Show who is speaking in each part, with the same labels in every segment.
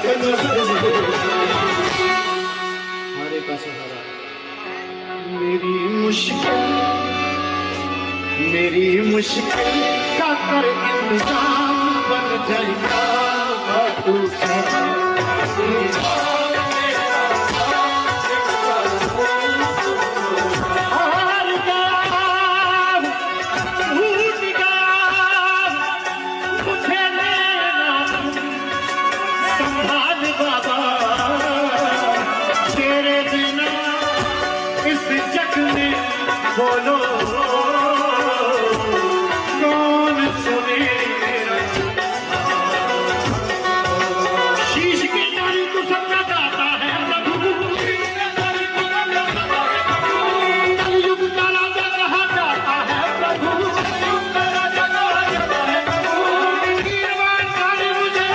Speaker 1: हरे का सहारा। मेरी मुश्किल का कर इंतजाम बन जाएगा तू बोलो कौन सुने शीश की नारी को सबका गाता है प्रभु, कलयुग का राजा कहा जाता है प्रभु, हीरवान काली मुझे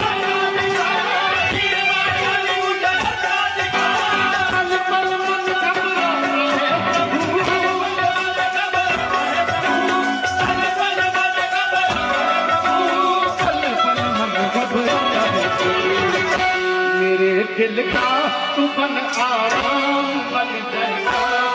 Speaker 1: पल पल मन घबराता है मेरे दिल का तू बन आराम बन जाएगा।